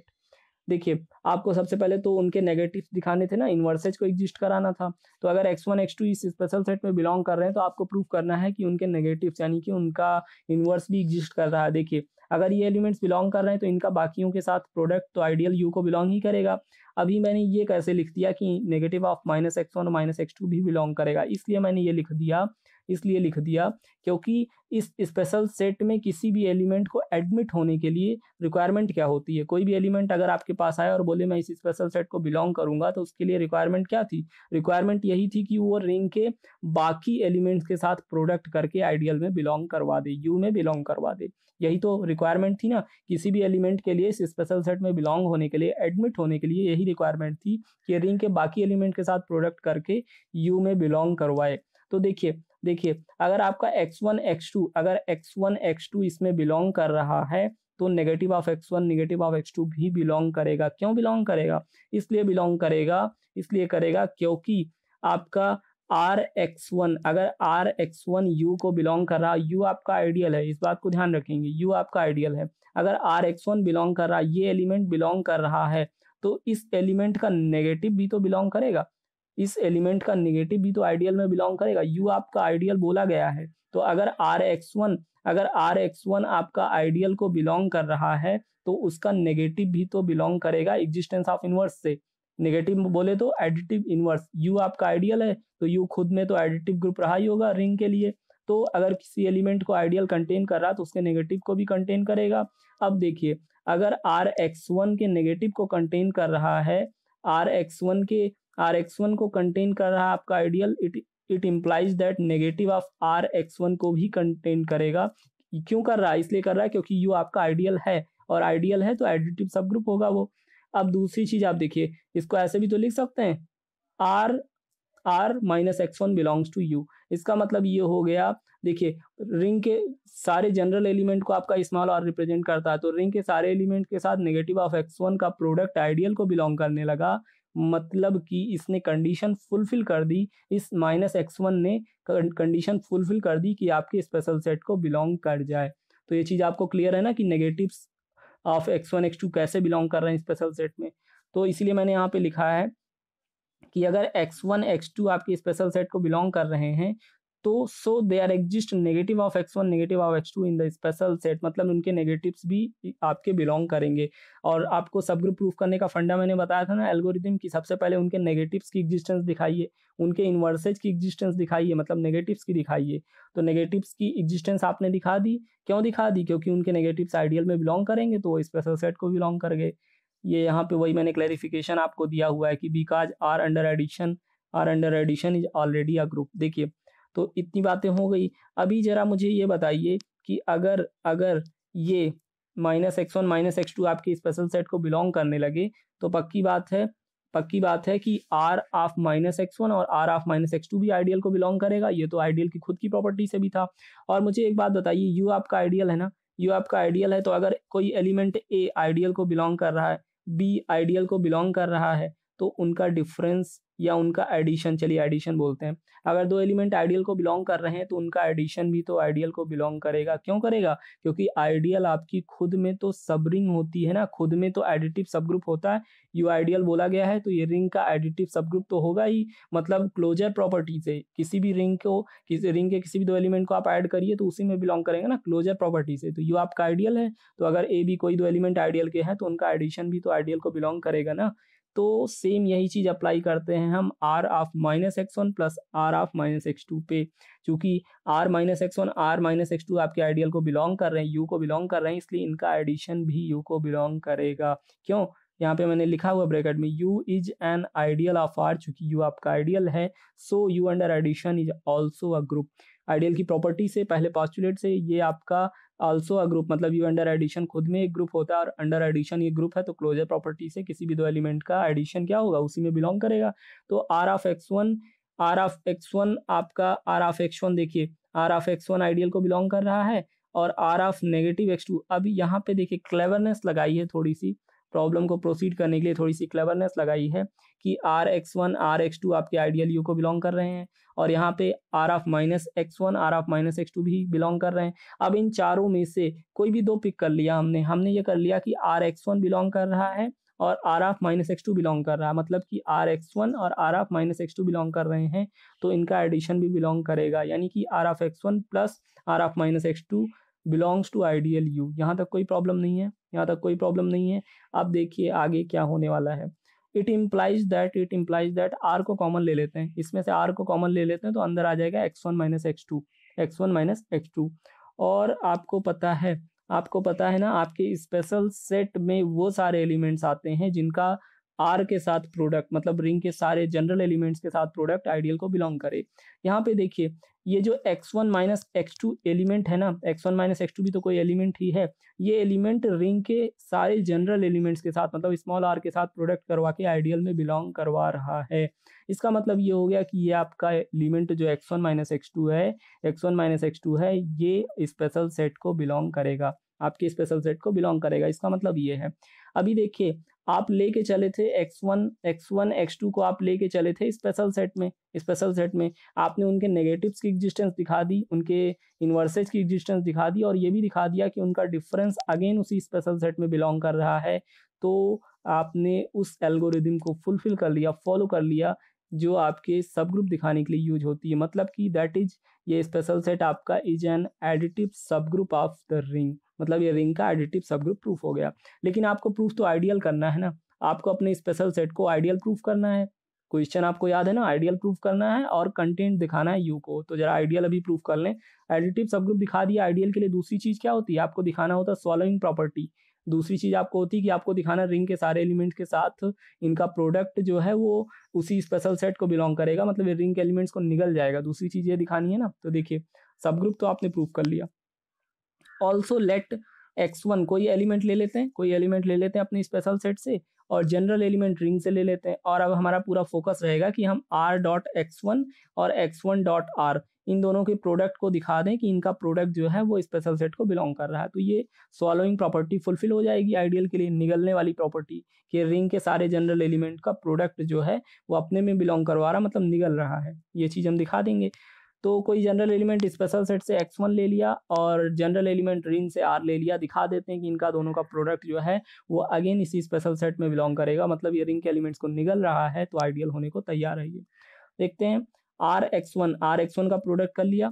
देखिए आपको सबसे पहले तो उनके नेगेटिव्स दिखाने थे ना, इन्वर्सेज को एग्जिस्ट कराना था। तो अगर x1 x2 इस स्पेशल सेट में बिलोंग कर रहे हैं तो आपको प्रूव करना है कि उनके नेगेटिव्स यानी कि उनका इन्वर्स भी एग्जिस्ट कर रहा है। देखिए अगर ये एलिमेंट्स बिलोंग कर रहे हैं तो इनका बाकियों के साथ प्रोडक्ट तो आइडियल यू को बिलोंग ही करेगा। अभी मैंने ये कैसे लिख दिया कि नेगेटिव ऑफ -x1 और -x2 भी बिलोंग करेगा, इसलिए मैंने ये लिख दिया क्योंकि इस स्पेशल सेट में किसी भी एलिमेंट को एडमिट होने के लिए रिक्वायरमेंट क्या होती है। कोई भी एलिमेंट अगर आपके पास आए और बोले मैं इस स्पेशल सेट को बिलोंग करूंगा तो उसके लिए रिक्वायरमेंट क्या थी, रिक्वायरमेंट यही थी कि वो रिंग के बाकी एलिमेंट्स के साथ प्रोडक्ट करके आइडियल में बिलोंग करवा दे, यू में बिलोंग करवा दे। यही तो रिक्वायरमेंट थी ना, किसी भी एलिमेंट के लिए इस स्पेशल सेट में बिलोंग होने के लिए, एडमिट होने के लिए यही रिक्वायरमेंट थी कि रिंग के बाकी एलिमेंट के साथ प्रोडक्ट करके यू में बिलोंग करवाए। तो देखिए अगर आपका x1 x2 इसमें बिलोंग कर रहा है तो negative of x1 negative of x2 भी बिलोंग करेगा। क्यों बिलोंग करेगा, इसलिए बिलोंग करेगा, इसलिए करेगा क्योंकि आपका rx1 अगर rx1 u को बिलोंग कर रहा, u आपका आइडियल है, इस बात को ध्यान रखेंगे, u आपका आइडियल है। अगर rx1 बिलोंग कर रहा, ये एलिमेंट बिलोंग कर रहा है तो इस एलिमेंट का नेगेटिव भी तो बिलोंग करेगा, इस एलिमेंट का नेगेटिव भी तो आइडियल में बिलोंग करेगा। यू आपका आइडियल बोला गया है तो अगर rx1 आपका आइडियल को बिलोंग कर रहा है तो उसका नेगेटिव भी तो बिलोंग करेगा एग्जिस्टेंस ऑफ इनवर्स से। नेगेटिव बोले तो एडिटिव इनवर्स, यू आपका आइडियल है तो यू खुद में तो एडिटिव ग्रुप रहा ही होगा रिंग के लिए। तो अगर किसी एलिमेंट को आइडियल कंटेन कर रहा तो उसके नेगेटिव को भी कंटेन करेगा। अब देखिए अगर rx1 के नेगेटिव को कंटेन कर रहा है, rx1 को कंटेन कर रहा है आपका ideal, it implies that negative of rx1 को भी कंटेन करेगा। क्यों कर रहा है, इसलिए कर रहा है क्योंकि यू आपका आइडियल है और आइडियल है तो एडिटिव सब ग्रुप होगा वो। अब दूसरी चीज आप देखिए, इसको ऐसे भी तो लिख सकते हैं r -x1 belongs to you. इसका मतलब ये हो गया, देखिए रिंग के सारे जनरल एलिमेंट को आपका स्मॉल r रिप्रेजेंट करता है तो रिंग के सारे एलिमेंट के साथ नेगेटिव ऑफ x1 का प्रोडक्ट आइडियल को बिलोंग करने लगा। मतलब कि इसने कंडीशन फुलफिल कर दी, इस -x1 ने कंडीशन फुलफिल कर दी कि आपके स्पेशल सेट को बिलोंग कर जाए। तो ये चीज़ आपको क्लियर है ना कि नेगेटिव्स ऑफ x1 x2 कैसे बिलोंग कर रहे हैं स्पेशल सेट में। तो इसीलिए मैंने यहाँ पे लिखा है कि अगर x1 x2 आपके स्पेशल सेट को बिलोंग कर रहे हैं तो so there exist negative of x1 negative of x2 in the special set, मतलब उनके नेगेटिव्स भी आपके बिलोंग करेंगे। और आपको सब ग्रुप प्रूफ करने का फंडा मैंने बताया था ना एल्गोरिथम की, सबसे पहले उनके नेगेटिव्स की एग्जिस्टेंस दिखाइए, उनके इन्वर्सेज की एग्जिस्टेंस दिखाइए, मतलब नेगेटिव्स की दिखाइए। तो नेगेटिव्स की एग्जिस्टेंस आपने दिखा दी, क्यों दिखा दी? क्योंकि उनके नेगेटिव्स आइडियल में बिलोंग करेंगे तो वो स्पेशल सेट को बिलोंग कर गए। ये यहाँ पे वही मैंने क्लैरिफिकेशन आपको दिया हुआ है कि because R under addition is already a group. देखिए तो इतनी बातें हो गई। अभी जरा मुझे ये बताइए कि अगर अगर ये -x1 -x2 आपके स्पेशल सेट को बिलोंग करने लगे तो पक्की बात है कि R ऑफ -x1 और R ऑफ -x2 भी आइडियल को बिलोंग करेगा। ये तो आइडियल की खुद की प्रॉपर्टी से भी था। और मुझे एक बात बताइए, U आपका आइडियल है ना, U आपका आइडियल है, तो अगर कोई एलिमेंट A आइडियल को बिलोंग कर रहा है, B आइडियल को बिलोंग कर रहा है, तो उनका डिफरेंस या उनका एडिशन, चलिए एडिशन बोलते हैं, अगर दो एलिमेंट आइडियल को बिलोंग कर रहे हैं तो उनका एडिशन भी तो आइडियल को बिलोंग करेगा। क्यों करेगा? क्योंकि आइडियल आपकी खुद में तो सब रिंग होती है ना, खुद में तो एडिटिव सब ग्रुप होता है। यू आइडियल बोला गया है तो ये रिंग का एडिटिव सब ग्रुप तो होगा ही। मतलब क्लोजर प्रॉपर्टी से किसी भी रिंग के किसी भी दो एलिमेंट को आप ऐड करिए तो उसी में बिलोंग करेंगे ना, क्लोजर प्रॉपर्टी से। तो यू आपका आइडियल है, तो अगर ए बी कोई दो एलिमेंट आइडियल के हैं तो उनका एडिशन भी तो आइडियल को बिलोंग करेगा ना। तो सेम यही चीज अप्लाई करते हैं हम R of -x1 plus R of -x2 पे। चूंकि R -x1 R -x2 आपके आइडियल को बिलोंग कर रहे हैं, U को बिलोंग कर रहे हैं, इसलिए इनका एडिशन भी U को बिलोंग करेगा। क्यों? यहाँ पे मैंने लिखा हुआ ब्रैकेट में U is an ideal of R, चूंकि U आपका आइडियल है, so U under addition is also a group. Ideal की प्रॉपर्टी से, पहले पॉस्टुलेट से, ये आपका ऑल्सो अ ग्रुप, मतलब यू अंडर एडिशन खुद में एक ग्रुप होता है और अंडर एडिशन ये ग्रुप है, तो क्लोजर प्रॉपर्टी से किसी भी दो एलिमेंट का एडिशन क्या होगा, उसी में बिलोंग करेगा। तो आर ऑफ एक्स वन देखिए, आर ऑफ x1 आइडियल को बिलोंग कर रहा है और आर ऑफ नेगेटिव x2। अब यहाँ पे देखिए क्लेवरनेस लगाई है, थोड़ी सी प्रॉब्लम को प्रोसीड करने के लिए थोड़ी सी क्लेवरनेस लगाई है कि Rx1 Rx2 आपके आइडियल यू को बिलोंग कर रहे हैं और यहाँ पे R of -x1 R of -x2 भी बिलोंग कर रहे हैं। अब इन चारों में से कोई भी दो पिक कर लिया हमने ये कर लिया कि Rx1 बिलोंग कर रहा है और R ऑफ -x2 बिलोंग कर रहा है, मतलब कि Rx1 और R ऑफ -x2 बिलोंग कर रहे हैं तो इनका एडिशन भी बिलोंग करेगा, यानी कि R of x1 plus R of -x2 belongs to ideal U. यहाँ तक कोई प्रॉब्लम नहीं है, यहाँ तक कोई प्रॉब्लम नहीं है। अब देखिए आगे क्या होने वाला है। इट इम्प्लाइज दैट आर को कॉमन ले लेते हैं, इसमें से आर को कॉमन ले लेते हैं तो अंदर आ जाएगा x1 माइनस x2। और आपको पता है ना, आपके स्पेशल सेट में वो सारे एलिमेंट्स आते हैं जिनका आर के साथ प्रोडक्ट, मतलब रिंग के सारे जनरल एलिमेंट्स के साथ प्रोडक्ट आइडियल को बिलोंग करे। यहाँ पे देखिए ये जो x1 माइनस x2 एलिमेंट है ना, x1 माइनस x2 भी तो कोई एलिमेंट ही है, ये एलिमेंट रिंग के सारे जनरल एलिमेंट्स के साथ, मतलब स्मॉल आर के साथ प्रोडक्ट करवा के आइडियल में बिलोंग करवा रहा है। इसका मतलब ये हो गया कि ये आपका एलिमेंट जो x1 माइनस x2 है ये स्पेशल सेट को बिलोंग करेगा, आपके स्पेशल सेट को बिलोंग करेगा। इसका मतलब ये है। अभी देखिए आप लेके चले थे x1 x2 को आप लेके चले थे स्पेशल सेट में आपने उनके नेगेटिव्स की एग्जिस्टेंस दिखा दी, उनके इन्वर्सेज की एग्जिस्टेंस दिखा दी और ये भी दिखा दिया कि उनका डिफरेंस अगेन उसी स्पेशल सेट में बिलोंग कर रहा है। तो आपने उस एल्गोरिदम को फुलफिल कर लिया, फॉलो कर लिया जो आपके सब ग्रुप दिखाने के लिए यूज होती है, मतलब कि दैट इज ये स्पेशल सेट आपका इज एन एडिटिव सब ग्रुप ऑफ द रिंग, मतलब ये रिंग का एडिटिव सब ग्रुप प्रूफ हो गया। लेकिन आपको प्रूफ तो आइडियल करना है ना, आपको अपने स्पेशल सेट को आइडियल प्रूफ करना है। क्वेश्चन आपको याद है ना, आइडियल प्रूफ करना है और कंटेंट दिखाना है यू को। तो जरा आइडियल अभी प्रूफ कर लें। एडिटिव सब ग्रुप दिखा दिया आइडियल के लिए। दूसरी चीज क्या होती है, आपको दिखाना होता है सॉलोइंग प्रॉपर्टी। दूसरी चीज आपको होती है कि आपको दिखाना रिंग के सारे एलिमेंट के साथ इनका प्रोडक्ट जो है वो उसी स्पेशल सेट को बिलोंग करेगा, मतलब ये रिंग के एलिमेंट्स को निगल जाएगा। दूसरी चीज ये दिखानी है ना। तो देखिए सब ग्रुप तो आपने प्रूफ कर लिया। ऑल्सो लेट x1 कोई एलिमेंट ले लेते हैं अपने स्पेशल सेट से और जनरल एलिमेंट रिंग से ले लेते हैं। और अब हमारा पूरा फोकस रहेगा कि हम r.x1 और x1.r इन दोनों के प्रोडक्ट को दिखा दें कि इनका प्रोडक्ट जो है वो स्पेशल सेट को बिलोंग कर रहा है। तो ये सॉलोइंग प्रॉपर्टी फुलफिल हो जाएगी आइडियल के लिए, निगलने वाली प्रॉपर्टी कि रिंग के सारे जनरल एलिमेंट का प्रोडक्ट जो है वो अपने में बिलोंग करवा रहा, मतलब निगल रहा है। ये चीज हम दिखा देंगे। तो कोई जनरल एलिमेंट स्पेशल सेट से x1 ले लिया और जनरल एलिमेंट रिंग से r ले लिया, दिखा देते हैं कि इनका दोनों का प्रोडक्ट जो है वो अगेन इसी स्पेशल सेट में बिलोंग करेगा, मतलब ये रिंग के एलिमेंट्स को निगल रहा है तो आइडियल होने को तैयार है ये। देखते हैं r x1 का प्रोडक्ट कर लिया।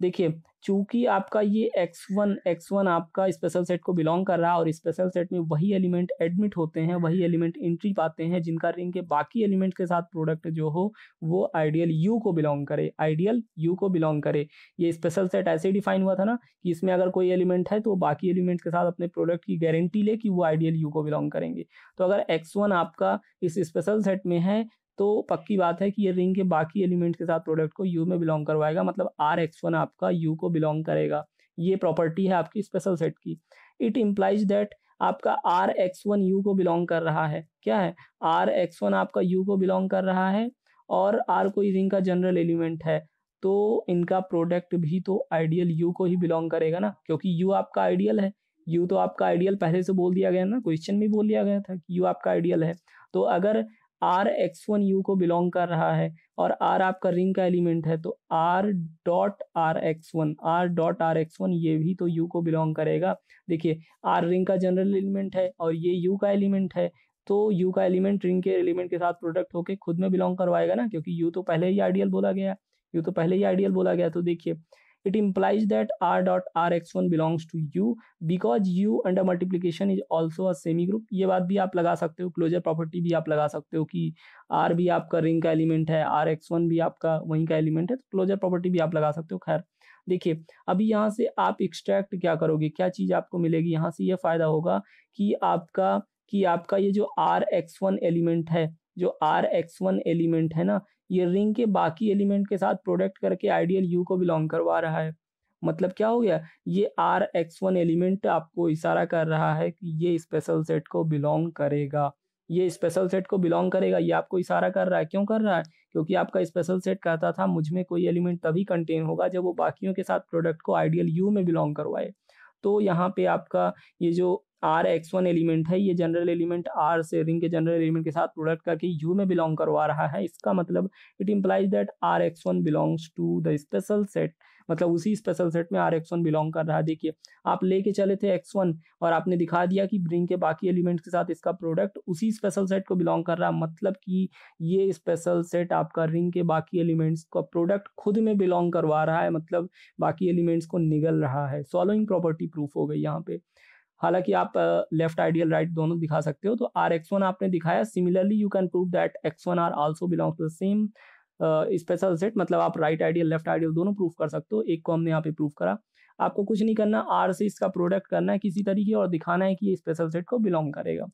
देखिए चूंकि आपका ये x1 आपका स्पेशल सेट को बिलोंग कर रहा है और स्पेशल सेट में वही एलिमेंट एडमिट होते हैं, वही एलिमेंट एंट्री पाते हैं जिनका रिंग के बाकी एलिमेंट के साथ प्रोडक्ट जो हो वो आइडियल यू को बिलोंग करे, आइडियल यू को बिलोंग करे। ये स्पेशल सेट ऐसे डिफाइन हुआ था ना कि इसमें अगर कोई एलिमेंट है तो बाकी एलिमेंट के साथ अपने प्रोडक्ट की गारंटी ले कि वो आइडियल यू को बिलोंग करेंगे। तो अगर x1 आपका इस स्पेशल सेट में है तो पक्की बात है कि ये रिंग के बाकी एलिमेंट के साथ प्रोडक्ट को यू में बिलोंग करवाएगा, मतलब rx1 आपका यू को बिलोंग करेगा। ये प्रॉपर्टी है आपकी स्पेशल सेट की। इट इम्प्लाइज दैट आपका rx1 यू को बिलोंग कर रहा है। क्या है? rx1 आपका यू को बिलोंग कर रहा है और r कोई रिंग का जनरल एलिमेंट है तो इनका प्रोडक्ट भी तो आइडियल यू को ही बिलोंग करेगा ना, क्योंकि यू आपका आइडियल है। यू तो आपका आइडियल पहले से बोल दिया गया ना, क्वेश्चन में बोल दिया गया था कि यू आपका आइडियल है। तो अगर rx1 यू को बिलोंग कर रहा है और r आपका रिंग का एलिमेंट है तो r.rx1 ये भी तो u को बिलोंग करेगा। देखिए r रिंग का जनरल एलिमेंट है और ये u का एलिमेंट है, तो u का एलिमेंट रिंग के एलिमेंट के साथ प्रोडक्ट होके खुद में बिलोंग करवाएगा ना, क्योंकि u तो पहले ही आइडियल बोला गया, तो देखिए it implies that r.rx1 belongs to u because u under multiplication is also a semi group। ये बात भी आप लगा सकते हो, क्लोजर प्रॉपर्टी भी आप लगा सकते हो कि r भी आपका रिंग का एलिमेंट है, rx1 भी आपका वहीं का एलिमेंट है, तो क्लोजर प्रॉपर्टी भी आप लगा सकते हो। खैर देखिए अभी यहाँ से आप एक्सट्रैक्ट क्या करोगे, क्या चीज़ आपको मिलेगी यहाँ से, ये फायदा होगा कि आपका ये जो rx1 एलिमेंट है, जो rx1 एलिमेंट है ना, ये रिंग के बाकी एलिमेंट के साथ प्रोडक्ट करके आइडियल यू को बिलोंग करवा रहा है। मतलब क्या हो गया, ये rx1 एलिमेंट आपको इशारा कर रहा है कि ये स्पेशल सेट को बिलोंग करेगा, ये स्पेशल सेट को बिलोंग करेगा, ये आपको इशारा कर रहा है। क्यों कर रहा है? क्योंकि आपका स्पेशल सेट कहता था मुझ में कोई एलिमेंट तभी कंटेन होगा जब वो बाकियों के साथ प्रोडक्ट को आइडियल यू में बिलोंग करवाए। तो यहाँ पे आपका ये जो rx1 एलिमेंट है, ये जनरल एलिमेंट r से रिंग के जनरल एलिमेंट के साथ प्रोडक्ट करके u में बिलोंग करवा रहा है। इसका मतलब it implies that rx1 belongs to the special set, मतलब उसी स्पेशल सेट में rx1 बिलोंग कर रहा है। देखिए आप लेके चले थे x1 और आपने दिखा दिया कि रिंग के बाकी एलिमेंट्स के साथ इसका प्रोडक्ट उसी स्पेशल सेट को बिलोंग कर रहा है, मतलब कि ये स्पेशल सेट आपका रिंग के बाकी एलिमेंट्स का प्रोडक्ट खुद में बिलोंग करवा रहा है, मतलब बाकी एलिमेंट्स को निगल रहा है। सॉलोइंग प्रॉपर्टी प्रूफ हो गई यहाँ पे। हालांकि आप लेफ्ट आइडियल राइट दोनों दिखा सकते हो। तो rx1 आपने दिखाया। Similarly you can prove that x1 r also belongs to the same special set, मतलब आप राइट आइडियल लेफ्ट आइडियल दोनों प्रूफ कर सकते हो। एक को हमने यहाँ पे प्रूफ करा। आपको कुछ नहीं करना, r से इसका प्रोडक्ट करना है किसी तरीके और दिखाना है कि ये स्पेशल सेट को बिलोंग करेगा।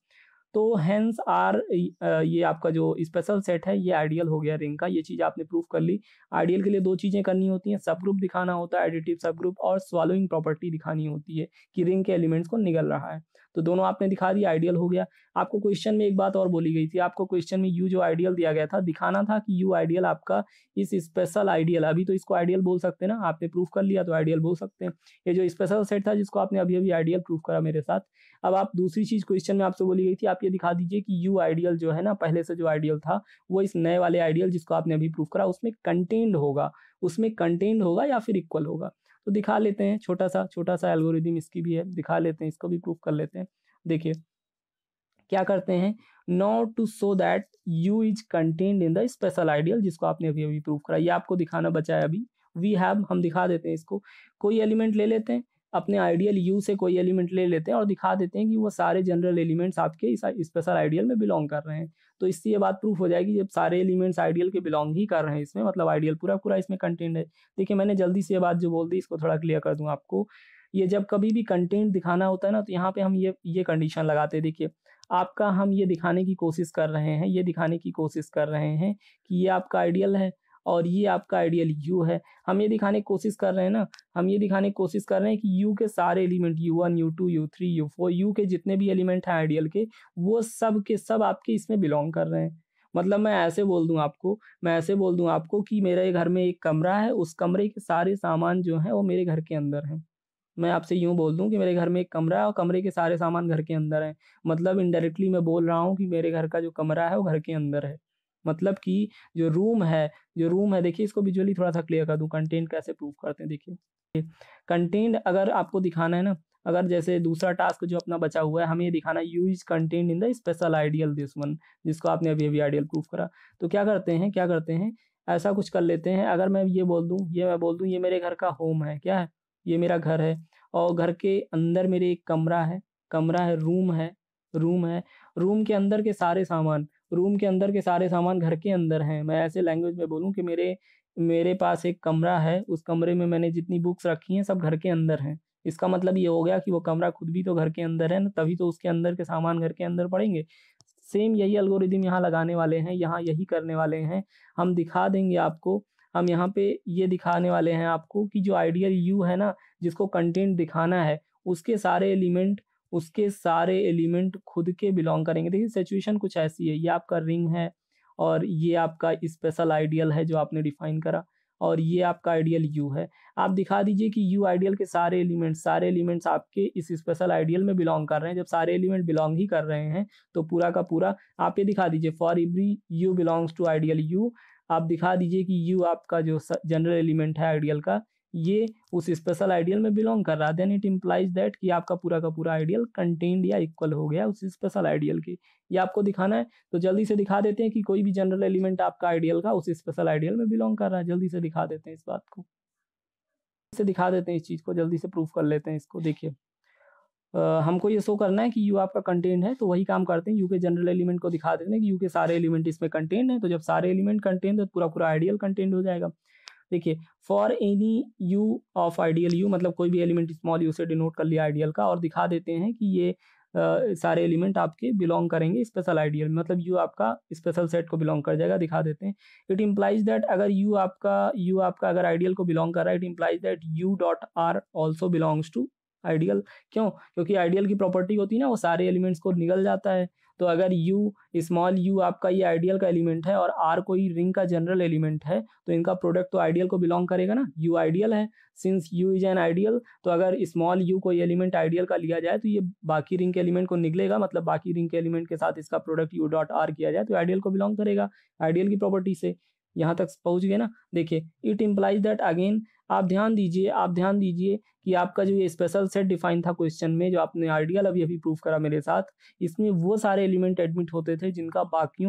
तो हेंस आर ये आपका जो स्पेशल सेट है ये आइडियल हो गया रिंग का। ये चीज़ आपने प्रूफ कर ली। आइडियल के लिए दो चीज़ें करनी होती हैं, सब ग्रुप दिखाना होता है, एडिटिव सब ग्रुप, और स्वॉलोइंग प्रॉपर्टी दिखानी होती है कि रिंग के एलिमेंट्स को निगल रहा है। तो दोनों आपने दिखा दिया, आइडियल हो गया। आपको क्वेश्चन में एक बात और बोली गई थी, आपको क्वेश्चन में यू जो आइडियल दिया गया था दिखाना था कि यू आइडियल आपका इस स्पेशल आइडियल, अभी तो इसको आइडियल बोल सकते हैं ना, आपने प्रूफ कर लिया तो आइडियल बोल सकते हैं। ये जो स्पेशल सेट था जिसको आपने अभी अभी आइडियल प्रूफ करा मेरे साथ, अब आप दूसरी चीज क्वेश्चन में आपसे बोली गई थी, आप ये दिखा दीजिए कि यू आइडियल जो है ना, पहले से जो आइडियल था वो इस नए वाले आइडियल जिसको आपने अभी प्रूफ करा उसमें कंटेन्ड होगा या फिर इक्वल होगा। तो दिखा लेते हैं, छोटा सा एल्गोरिथम इसकी भी है, दिखा लेते हैं, इसको भी प्रूफ कर लेते हैं। देखिए क्या करते हैं, now to show that U is contained in the special ideal जिसको आपने अभी अभी प्रूफ करा, ये आपको दिखाना बचा है अभी। हम दिखा देते हैं इसको। कोई एलिमेंट ले लेते हैं अपने आइडियल यू से, कोई एलिमेंट ले लेते हैं और दिखा देते हैं कि वो सारे जनरल एलिमेंट्स आपके इस स्पेशल आइडियल में बिलोंग कर रहे हैं। तो इससे ये बात प्रूफ हो जाएगी जब सारे एलिमेंट्स आइडियल के बिलोंग ही कर रहे हैं इसमें, मतलब आइडियल पूरा इसमें कंटेंट है। देखिए मैंने जल्दी से ये बात जो बोल दी इसको थोड़ा क्लियर कर दूं आपको। ये जब कभी भी कंटेंट दिखाना होता है ना, तो यहाँ पे हम ये कंडीशन लगाते हैं। देखिए आपका हम ये दिखाने की कोशिश कर रहे हैं कि ये आपका आइडियल है और ये आपका आइडियल यू है। हम ये दिखाने की कोशिश कर रहे हैं ना, कि यू के सारे element u1 u2 u3 u4 you के जितने भी एलिमेंट हैं आइडियल के, वो सब के सब आपके इसमें बिलोंग कर रहे हैं। मतलब मैं ऐसे बोल दूं आपको कि मेरे घर में एक कमरा है, उस कमरे के सारे सामान जो है वो मेरे घर के अंदर है। मैं आपसे यूं बोल दूं कि मेरे घर में एक कमरा है और कमरे के सारे सामान घर के अंदर है, मतलब इनडायरेक्टली मैं बोल रहा हूं कि मेरे घर का जो कमरा है वो घर के अंदर है। मतलब कि जो रूम है देखिए, इसको विजुअली थोड़ा सा क्लियर कर दूं, कंटेंट कैसे प्रूव करते हैं देखिए। कंटेंट अगर आपको दिखाना है ना, अगर जैसे दूसरा टास्क जो अपना बचा हुआ है, हमें ये दिखाना है you is content in the special ideal this one, जिसको आपने अभी अभी आइडियल प्रूफ करा। तो क्या करते हैं, ऐसा कुछ कर लेते हैं। अगर मैं ये बोल दूं ये मेरे घर का होम है, क्या है, ये मेरा घर है, और घर के अंदर मेरे एक कमरा है, रूम है, रूम के अंदर के सारे सामान घर के अंदर हैं। मैं ऐसे लैंग्वेज में बोलूँ कि मेरे पास एक कमरा है, उस कमरे में मैंने जितनी बुक्स रखी हैं सब घर के अंदर हैं। इसका मतलब ये हो गया कि वो कमरा खुद भी तो घर के अंदर है ना, तभी तो उसके अंदर के सामान घर के अंदर पड़ेंगे। सेम यही एल्गोरिदम यहाँ लगाने वाले हैं, यहाँ यही करने वाले हैं। हम दिखा देंगे आपको, हम यहाँ पे ये दिखाने वाले हैं आपको कि जो आइडियल यू है ना, जिसको कंटेंट दिखाना है, उसके सारे एलिमेंट खुद के बिलोंग करेंगे। देखिए सिचुएशन कुछ ऐसी है, ये आपका रिंग है और ये आपका स्पेशल आइडियल है जो आपने डिफाइन करा, और ये आपका आइडियल यू है। आप दिखा दीजिए कि यू आइडियल के सारे एलिमेंट्स आपके इस स्पेशल आइडियल में बिलोंग कर रहे हैं। जब सारे एलिमेंट बिलोंग ही कर रहे हैं तो पूरा का पूरा आप ये दिखा दीजिए, for every U belongs to ideal U. आप दिखा दीजिए कि यू आपका जो जनरल एलिमेंट है आइडियल का, ये उस स्पेशल आइडियल में बिलोंग कर रहा है। देन इट इम्प्लाइज दैट कि आपका पूरा का पूरा आइडियल कंटेन्ड या इक्वल हो गया उस स्पेशल आइडियल के। ये आपको दिखाना है, तो जल्दी से दिखा देते हैं कि कोई भी जनरल एलिमेंट आपका आइडियल का उस स्पेशल आइडियल में बिलोंग कर रहा है। जल्दी से दिखा देते हैं इस बात को, दिखा देते हैं इस चीज़ को, जल्दी से प्रूफ कर लेते हैं इसको। देखिए हमको ये शो करना है कि यू आपका कंटेंट है, तो वही काम करते हैं, यू के जनरल एलिमेंट को दिखा देते हैं कि यू के सारे एलिमेंट इसमें कंटेंट है। तो जब सारे एलिमेंट कंटेंट है तो पूरा पूरा आइडियल कंटेंट हो जाएगा। देखिए for any you of ideal you, मतलब कोई भी एलिमेंट स्मॉल यू से डिनोट कर लिया आइडियल का, और दिखा देते हैं कि ये सारे एलिमेंट आपके बिलोंग करेंगे स्पेशल आइडियल, मतलब यू आपका स्पेशल सेट को बिलोंग कर जाएगा। दिखा देते हैं, इट इम्प्लाइज दैट अगर यू आपका अगर आइडियल को बिलोंग कर रहा है, it implies that U dot R also belongs to ideal. क्यों? क्योंकि आइडियल की प्रॉपर्टी होती है ना, वो सारे एलिमेंट्स को निगल जाता है। तो अगर यू स्मॉल यू आपका ये आइडियल का एलिमेंट है और आर कोई रिंग का जनरल एलिमेंट है, तो इनका प्रोडक्ट तो आइडियल को बिलोंग करेगा ना, यू आइडियल है। Since you is an ideal, तो अगर स्मॉल यू कोई एलिमेंट आइडियल का लिया जाए तो ये बाकी रिंग के एलिमेंट को निगलेगा, मतलब बाकी रिंग के एलिमेंट के साथ इसका प्रोडक्ट यू डॉट आर किया जाए तो आइडियल को बिलोंग करेगा आइडियल की प्रॉपर्टी से। यहाँ तक पहुँच गए ना। देखिए इट इम्प्लाइज दैट, अगेन आप ध्यान दीजिए कि आपका जो ये स्पेशल सेट डिफाइन था क्वेश्चन में, जो आपने आइडियल अभी अभी प्रूफ करा मेरे साथ, इसमें वो सारे एलिमेंट एडमिट होते थे जिनका बाकी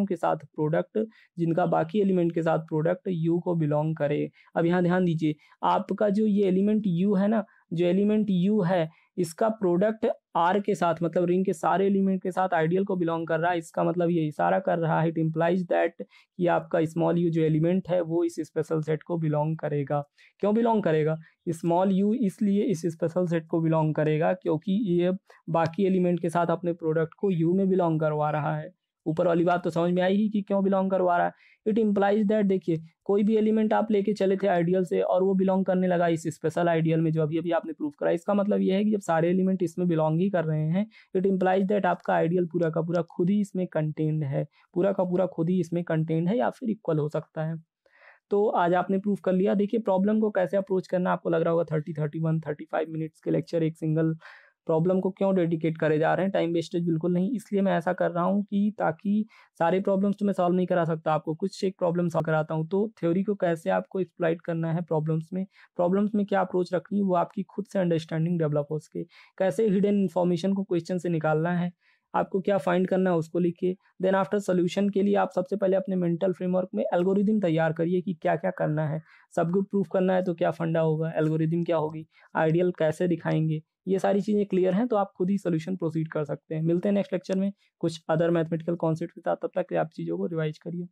एलिमेंट के साथ प्रोडक्ट यू को बिलोंग करे। अब यहाँ ध्यान दीजिए, आपका जो ये एलिमेंट यू है ना, जो एलिमेंट यू है इसका प्रोडक्ट आर के साथ, मतलब रिंग के सारे एलिमेंट के साथ आइडियल को बिलोंग कर रहा है। इसका मतलब ये इशारा कर रहा है, इट इम्प्लाइज दैट कि आपका स्मॉल यू जो एलिमेंट है वो इस स्पेशल सेट को बिलोंग करेगा। क्यों बिलोंग करेगा? स्मॉल यू इसलिए इस स्पेशल सेट को बिलोंग करेगा क्योंकि ये बाकी एलिमेंट के साथ अपने प्रोडक्ट को यू में बिलोंग करवा रहा है। ऊपर वाली बात तो समझ में आई ही कि क्यों बिलोंग करवा रहा है। इट इम्प्लाइज दैट, देखिए कोई भी एलिमेंट आप लेके चले थे आइडियल से और वो बिलोंग करने लगा इस स्पेशल आइडियल में जो अभी अभी आपने प्रूफ करा, इसका मतलब ये है कि जब सारे एलिमेंट इसमें बिलोंग ही कर रहे हैं, इट इम्प्लाइज दैट आपका आइडियल पूरा का पूरा खुद ही इसमें कंटेन्ड है, पूरा का पूरा खुद ही इसमें कंटेन्ड है या फिर इक्वल हो सकता है। तो आज आपने प्रूफ कर लिया। देखिए प्रॉब्लम को कैसे अप्रोच करना, आपको लग रहा होगा 35 मिनट्स के लेक्चर एक सिंगल प्रॉब्लम को क्यों डेडिकेट करे जा रहे हैं, टाइम वेस्टेज बिल्कुल नहीं। इसलिए मैं ऐसा कर रहा हूँ कि ताकि सारे प्रॉब्लम्स तो मैं सॉल्व नहीं करा सकता, आपको कुछ एक प्रॉब्लम सॉल्व कराता हूँ। तो थ्योरी को कैसे आपको एक्सप्लॉइट करना है प्रॉब्लम्स में क्या अप्रोच रखनी है, वो आपकी खुद से अंडरस्टैंडिंग डेवलप हो सके। कैसे हिडन इन्फॉर्मेशन को क्वेश्चन से निकालना है, आपको क्या फाइंड करना है उसको लिखिए। देन आफ्टर सोल्यूशन के लिए आप सबसे पहले अपने मेंटल फ्रेमवर्क में एल्गोरिदम तैयार करिए कि क्या क्या करना है। सब कुछ प्रूफ करना है तो क्या फंडा होगा, एल्गोरिदम क्या होगी, आइडियल कैसे दिखाएंगे, ये सारी चीज़ें क्लियर हैं तो आप खुद ही सोल्यूशन प्रोसीड कर सकते हैं। मिलते हैं नेक्स्ट लेक्चर में कुछ अदर मैथमेटिकल कॉन्सेप्ट के साथ, तब तक आप चीज़ों को रिवाइज करिए।